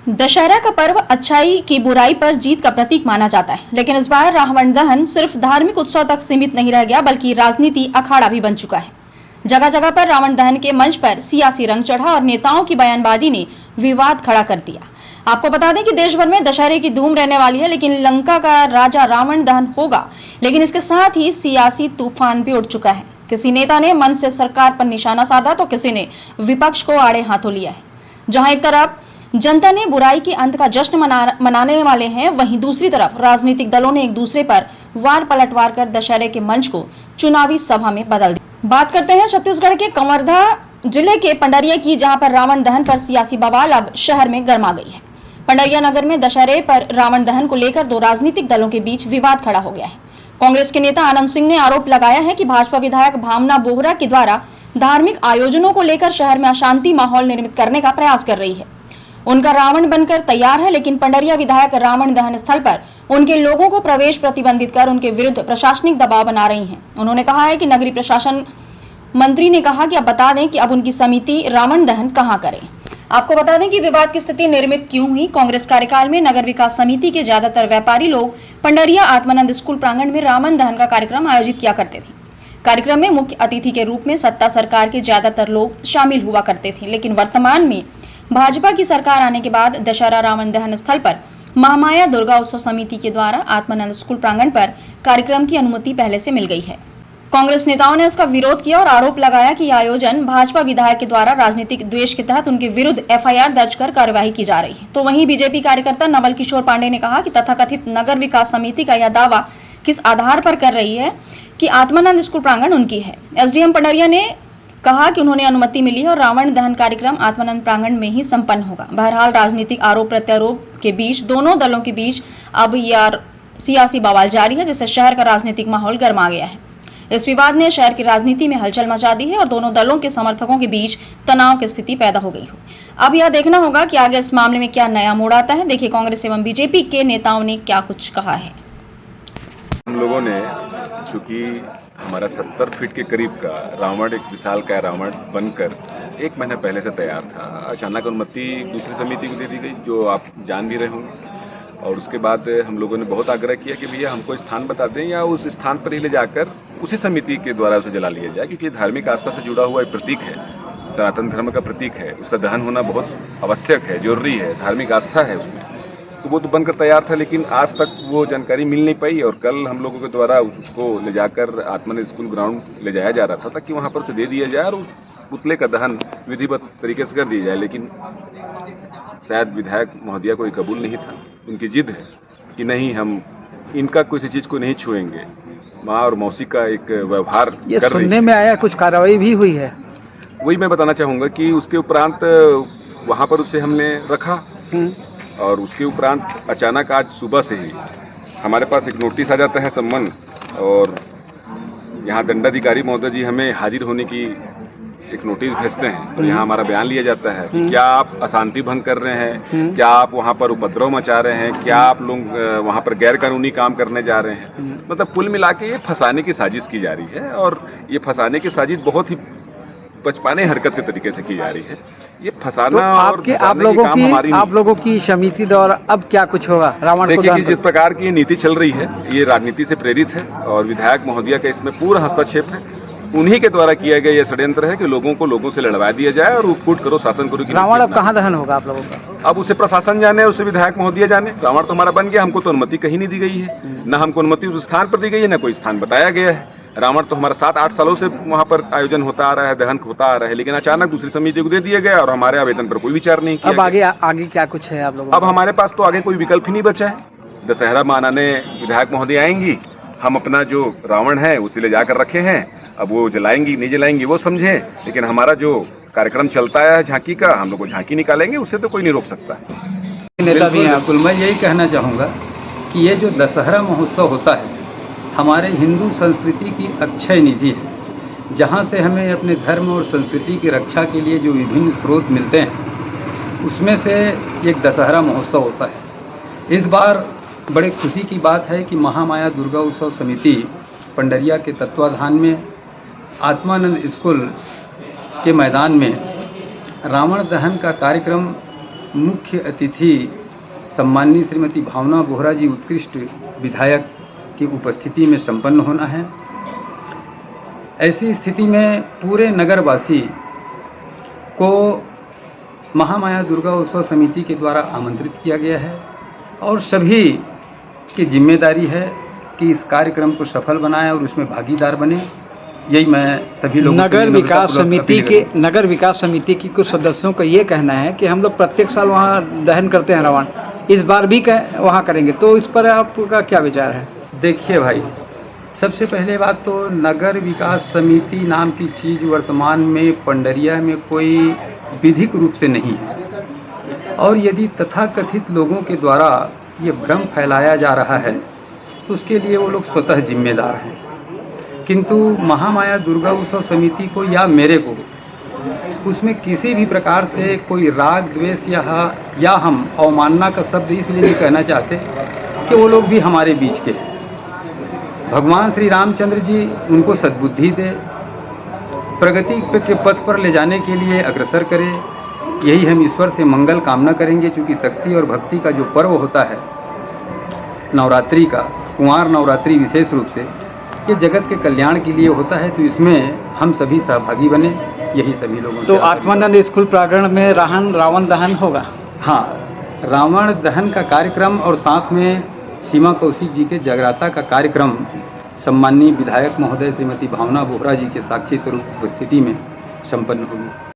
दशहरा का पर्व अच्छाई की बुराई पर जीत का प्रतीक माना जाता है, लेकिन इस बार रावण दहन सिर्फ धार्मिक उत्सव तक सीमित नहीं रह गया, बल्कि राजनीति अखाड़ा भी बन चुका है। जगह जगह पर रावण दहन के मंच पर सियासी रंग चढ़ा और नेताओं की बयानबाजी ने विवाद खड़ा कर दिया। आपको बता दें कि देश भर में दशहरे की धूम रहने वाली है, लेकिन लंका का राजा रावण दहन होगा, लेकिन इसके साथ ही सियासी तूफान भी उठ चुका है। किसी नेता ने मंच से सरकार पर निशाना साधा तो किसी ने विपक्ष को आड़े हाथों लिया है। जहां एक तरफ जनता ने बुराई के अंत का जश्न मनाने वाले हैं, वहीं दूसरी तरफ राजनीतिक दलों ने एक दूसरे पर वार पलटवार कर दशहरे के मंच को चुनावी सभा में बदल दिया। बात करते हैं छत्तीसगढ़ के कवर्धा जिले के पंडरिया की, जहां पर रावण दहन पर सियासी बवाल अब शहर में गर्मा गई है। पंडरिया नगर में दशहरे पर रावण दहन को लेकर दो राजनीतिक दलों के बीच विवाद खड़ा हो गया है। कांग्रेस के नेता आनंद सिंह ने आरोप लगाया है कि भाजपा विधायक भावना बोहरा के द्वारा धार्मिक आयोजनों को लेकर शहर में अशांति माहौल निर्मित करने का प्रयास कर रही है। उनका रावण बनकर तैयार है, लेकिन पंडरिया विधायक रावण दहन स्थल पर उनके लोगों को प्रवेश प्रतिबंधित कर उनके विरुद्ध प्रशासनिक दबाव बना रही हैं। उन्होंने कहा है कि नगरीय प्रशासन मंत्री ने कहा कि अब बता दें कि अब उनकी समिति रावण दहन कहां करे। आपको बता दें कि विवाद की स्थिति निर्मित क्यों हुई। कांग्रेस कार्यकाल में नगर विकास समिति के ज्यादातर व्यापारी लोग पंडरिया आत्मानंद स्कूल प्रांगण में रावण दहन का कार्यक्रम आयोजित किया करते थे। कार्यक्रम में मुख्य अतिथि के रूप में सत्ता सरकार के ज्यादातर लोग शामिल हुआ करते थे, लेकिन वर्तमान में भाजपा की सरकार आने के बाद दशहरा रावण दहन स्थल पर महामाया दुर्गा उत्सव समिति के द्वारा आत्मानंद स्कूल प्रांगण पर कार्यक्रम की अनुमति पहले से मिल गई है। कांग्रेस नेताओं ने इसका विरोध किया और आरोप लगाया कि यह आयोजन भाजपा विधायक के द्वारा राजनीतिक द्वेष के तहत उनके विरुद्ध एफआईआर दर्ज कर कार्यवाही की जा रही है। तो वहीं बीजेपी कार्यकर्ता नवल किशोर पांडे ने कहा कि तथाकथित नगर विकास समिति का यह दावा किस आधार पर कर रही है कि आत्मानंद स्कूल प्रांगण उनकी है। एसडीएम पंडरिया ने कहा कि उन्होंने अनुमति मिली है और रावण दहन कार्यक्रम आत्मानंद प्रांगण में ही संपन्न होगा। बहरहाल राजनीतिक आरोप प्रत्यारोप के बीच दोनों दलों के बीच अब यह सियासी बवाल जारी है, जिससे शहर का राजनीतिक माहौल गर्मा गया है। इस विवाद ने शहर की राजनीति में हलचल मचा दी है और दोनों दलों के समर्थकों के बीच तनाव की स्थिति पैदा हो गई हो। अब यह देखना होगा कि आगे इस मामले में क्या नया मोड़ आता है। देखिए कांग्रेस एवं बीजेपी के नेताओं ने क्या कुछ कहा है। हम लोगों ने चूंकि हमारा 70 फीट के करीब का रावण, एक विशाल का रावण बनकर 1 महीना पहले से तैयार था, अचानक अनुमति दूसरी समिति को दे दी गई, जो आप जान भी रहे होंगे। और उसके बाद हम लोगों ने बहुत आग्रह किया कि भैया हमको स्थान बता दें या उस स्थान पर ही ले जाकर उसी समिति के द्वारा उसे जला लिया जाए, क्योंकि धार्मिक आस्था से जुड़ा हुआ एक प्रतीक है, सनातन धर्म का प्रतीक है। उसका दहन होना बहुत आवश्यक है, जरूरी है, धार्मिक आस्था है उसमें। तो वो तो बनकर तैयार था, लेकिन आज तक वो जानकारी मिल नहीं पाई और कल हम लोगों के द्वारा उसको ले जाकर आत्मानंद स्कूल ग्राउंड ले जाया जा रहा था ताकि वहाँ पर उसे दे दिया जाए और उस पुतले का दहन विधिवत तरीके से कर दिया जाए। लेकिन शायद विधायक महोदया को ये कबूल नहीं था। उनकी जिद है कि नहीं, हम इनका किसी चीज़ को नहीं छुएंगे। माँ और मौसी का एक व्यवहार ये सुनने में आया, कुछ कार्रवाई भी हुई है। वही मैं बताना चाहूँगा कि उसके उपरांत वहाँ पर उसे हमने रखा और उसके उपरांत अचानक आज सुबह से ही हमारे पास एक नोटिस आ जाता है सम्मन, और यहाँ दंडाधिकारी महोदय जी हमें हाजिर होने की एक नोटिस भेजते हैं और यहाँ हमारा बयान लिया जाता है कि क्या आप अशांति भंग कर रहे हैं, क्या आप वहाँ पर उपद्रव मचा रहे हैं, क्या आप लोग वहाँ पर गैर कानूनी काम करने जा रहे हैं। मतलब कुल मिला के ये फंसाने की साजिश की जा रही है और ये फंसाने की साजिश बहुत ही बचपने हरकत के तरीके से की जा रही है। ये फंसाना तो आपके आप लोगों की समिति द्वारा अब क्या कुछ होगा रावण को? देखिए, जिस प्रकार की ये नीति चल रही है, ये राजनीति से प्रेरित है और विधायक महोदया का इसमें पूरा हस्तक्षेप है। उन्हीं के द्वारा किया गया यह षड्यंत्र है कि लोगों से लड़वा दिया जाए और कूट करो शासन करो। रावण अब कहाँ दहन होगा आप लोगों का? अब उसे प्रशासन जाने, उसे विधायक महोदया जाने। रावण तो हमारा बन गया, हमको तो अनुमति कहीं नहीं दी गई है, न हमको अनुमति उस स्थान पर दी गई है, न कोई स्थान बताया गया है। रावण तो हमारा 7-8 सालों से वहाँ पर आयोजन होता आ रहा है, दहन होता आ रहा है, लेकिन अचानक दूसरी समिति को दे दिया गया और हमारे आवेदन पर कोई विचार नहीं किया। अब आगे क्या कुछ है आप लोगों? अब हमारे पास तो आगे कोई विकल्प ही नहीं बचा है। दशहरा मनाने विधायक महोदय आएंगी, हम अपना जो रावण है उसे ले जाकर रखे हैं, अब वो जलाएंगी नहीं जलाएंगी वो समझे, लेकिन हमारा जो कार्यक्रम चलता है झांकी का, हम लोग को झांकी निकालेंगे, उससे तो कोई नहीं रोक सकता। नेता भी हैं अब्दुल, मैं यही कहना चाहूँगा कि ये जो दशहरा महोत्सव होता है हमारे हिंदू संस्कृति की अक्षय निधि है, जहाँ से हमें अपने धर्म और संस्कृति की रक्षा के लिए जो विभिन्न स्रोत मिलते हैं, उसमें से एक दशहरा महोत्सव होता है। इस बार बड़े खुशी की बात है कि महामाया दुर्गा उत्सव समिति पंडरिया के तत्वाधान में आत्मानंद स्कूल के मैदान में रावण दहन का कार्यक्रम मुख्य अतिथि सम्माननीय श्रीमती भावना बोहरा जी उत्कृष्ट विधायक की उपस्थिति में संपन्न होना है। ऐसी स्थिति में पूरे नगरवासी को महामाया दुर्गा उत्सव समिति के द्वारा आमंत्रित किया गया है और सभी की जिम्मेदारी है कि इस कार्यक्रम को सफल बनाएं और उसमें भागीदार बने। यही मैं सभी लोगों नगर विकास समिति की कुछ सदस्यों का ये कहना है कि हम लोग प्रत्येक साल वहाँ दहन करते हैं रावण, इस बार भी वहाँ करेंगे, तो इस पर आपका क्या विचार है? देखिए भाई, सबसे पहले बात तो नगर विकास समिति नाम की चीज़ वर्तमान में पंडरिया में कोई विधिक रूप से नहीं है और यदि तथाकथित लोगों के द्वारा ये भ्रम फैलाया जा रहा है तो उसके लिए वो लोग स्वतः जिम्मेदार हैं। किंतु महामाया दुर्गा उत्सव समिति को या मेरे को उसमें किसी भी प्रकार से कोई राग द्वेष या हम अवमानना का शब्द इसलिए नहीं कहना चाहते कि वो लोग भी हमारे बीच के हैं। भगवान श्री रामचंद्र जी उनको सद्बुद्धि दे, प्रगति के पथ पर ले जाने के लिए अग्रसर करे, यही हम ईश्वर से मंगल कामना करेंगे। चूँकि शक्ति और भक्ति का जो पर्व होता है नवरात्रि का, कुंवार नवरात्रि विशेष रूप से ये जगत के कल्याण के लिए होता है, तो इसमें हम सभी सहभागी बने, यही सभी लोगों तो आत्मानंद स्कूल प्रांगण में रावण दहन होगा? हाँ, रावण दहन का कार्यक्रम और साथ में सीमा कौशिक जी के जगराता का कार्यक्रम सम्माननीय विधायक महोदय श्रीमती भावना बोहरा जी के साक्षी स्वरूप उपस्थिति में संपन्न होगी।